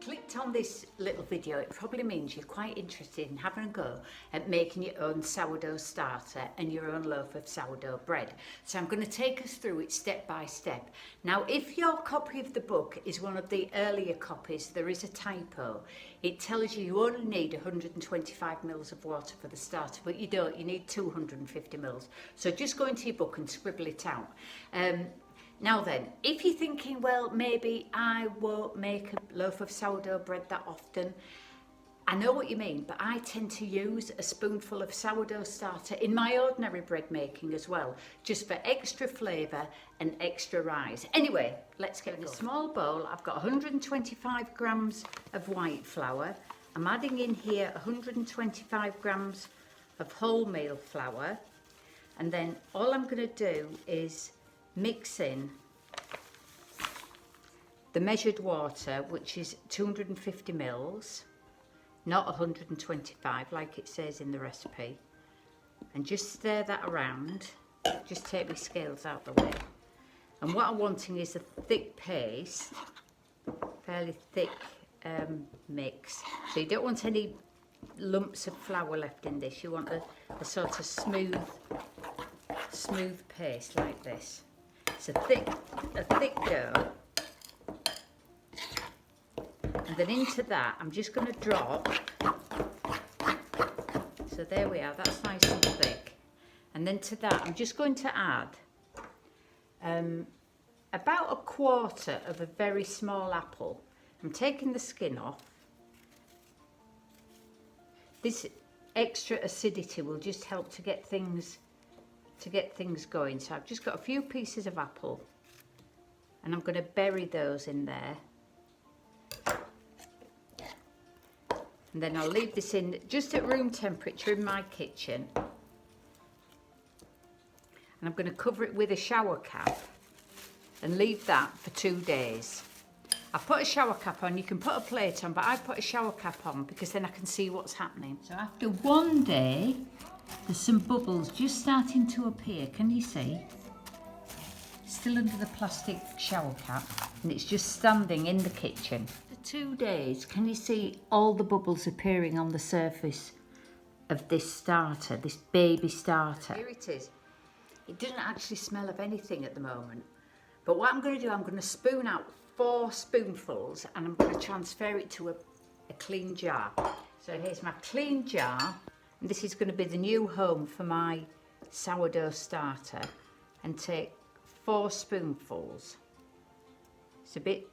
clicked on this little video, it probably means you're quite interested in having a go at making your own sourdough starter and your own loaf of sourdough bread. So I'm going to take us through it step by step. Now, if your copy of the book is one of the earlier copies, there is a typo. It tells you only need 125 mils of water for the starter, but you don't, you need 250 mils. So just go into your book and scribble it out. Now then, if you're thinking, well, maybe I won't make a loaf of sourdough bread that often, I know what you mean, but I tend to use a spoonful of sourdough starter in my ordinary bread making as well, just for extra flavour and extra rise. Anyway, let's get going. In a small bowl, I've got 125 grams of white flour. I'm adding in here 125 grams of wholemeal flour, and then all I'm going to do is mix in the measured water, which is 250 mils, not 125 like it says in the recipe, and just stir that around. Just take my scales out the way. And what I'm wanting is a thick paste, fairly thick mix. So you don't want any lumps of flour left in this. You want a sort of smooth paste like this. It's a thick dough, and then into that I'm just going to drop, so there we are, that's nice and thick, and then to that I'm just going to add about a quarter of a very small apple. I'm taking the skin off. This extra acidity will just help to get things going. So I've just got a few pieces of apple, and I'm going to bury those in there, and then I'll leave this in just at room temperature in my kitchen, and I'm going to cover it with a shower cap and leave that for 2 days. I put a shower cap on. You can put a plate on, but I put a shower cap on because then I can see what's happening. So after 1 day, there's some bubbles just starting to appear. Can you see? Still under the plastic shower cap, and it's just standing in the kitchen. For 2 days, can you see all the bubbles appearing on the surface of this starter, this baby starter? Here it is. It doesn't actually smell of anything at the moment. But what I'm going to do, I'm going to spoon out 4 spoonfuls, and I'm going to transfer it to a clean jar. So here's my clean jar. And this is going to be the new home for my sourdough starter, and take 4 spoonfuls. It's a bit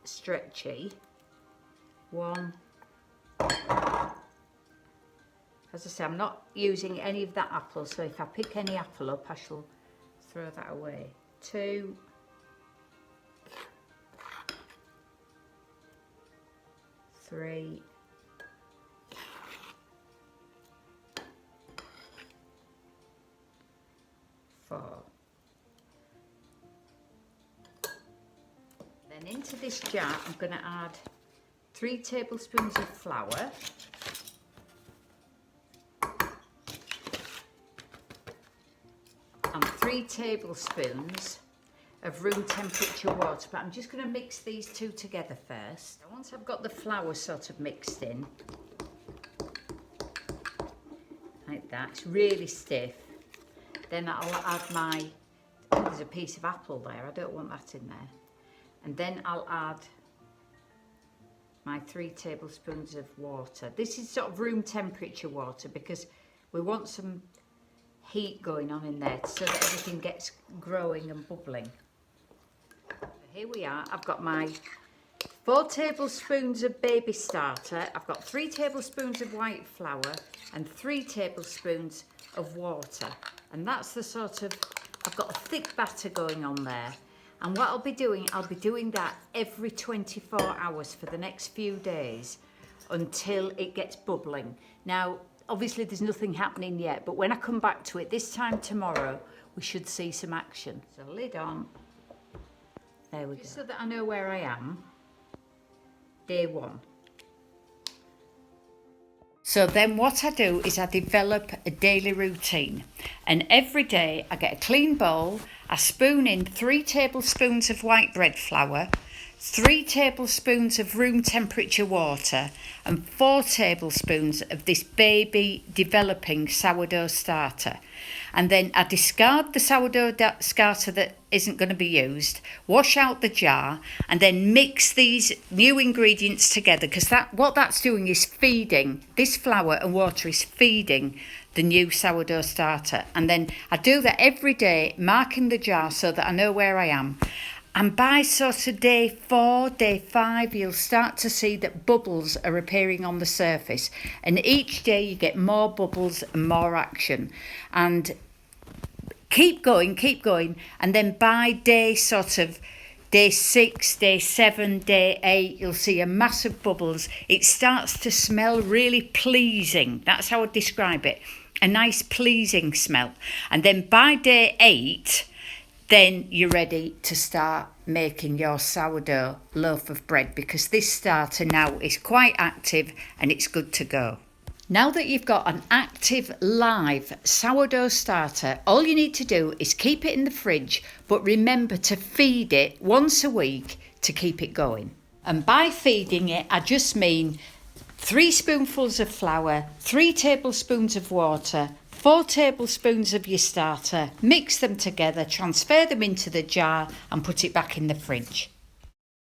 stretchy. 1. As I say, I'm not using any of that apple, so if I pick any apple up, I shall throw that away. 2. 3. 4. Then into this jar I'm going to add 3 tablespoons of flour, and 3 tablespoons of room temperature water, but I'm just going to mix these two together first. Once I've got the flour sort of mixed in like that, it's really stiff. Then I'll add there's a piece of apple there, I don't want that in there. And then I'll add my 3 tablespoons of water. This is sort of room temperature water because we want some heat going on in there so that everything gets growing and bubbling. So here we are, I've got my 4 tablespoons of baby starter, I've got 3 tablespoons of white flour and 3 tablespoons of water. And that's the sort of, I've got a thick batter going on there. And what I'll be doing that every 24 hours for the next few days until it gets bubbling. Now, obviously there's nothing happening yet, but when I come back to it this time tomorrow, we should see some action. So lid on. There we go. Just so that I know where I am. Day 1. So then what I do is I develop a daily routine, and every day I get a clean bowl, I spoon in 3 tablespoons of white bread flour, 3 tablespoons of room temperature water and 4 tablespoons of this baby developing sourdough starter. And then I discard the sourdough starter that isn't going to be used, wash out the jar, and then mix these new ingredients together, because what that's doing is feeding, this flour and water is feeding the new sourdough starter. And then I do that every day, marking the jar so that I know where I am. And by sort of day 4, day 5, you'll start to see that bubbles are appearing on the surface. And each day you get more bubbles and more action. And keep going. And then by day 6, day 7, day 8, you'll see a mass of bubbles. It starts to smell really pleasing. That's how I describe it. A nice pleasing smell. And then by day 8, then you're ready to start making your sourdough loaf of bread, because this starter now is quite active and it's good to go. Now that you've got an active live sourdough starter, all you need to do is keep it in the fridge, but remember to feed it once a week to keep it going. And by feeding it, I just mean 3 spoonfuls of flour, 3 tablespoons of water, 4 tablespoons of your starter, mix them together, transfer them into the jar and put it back in the fridge.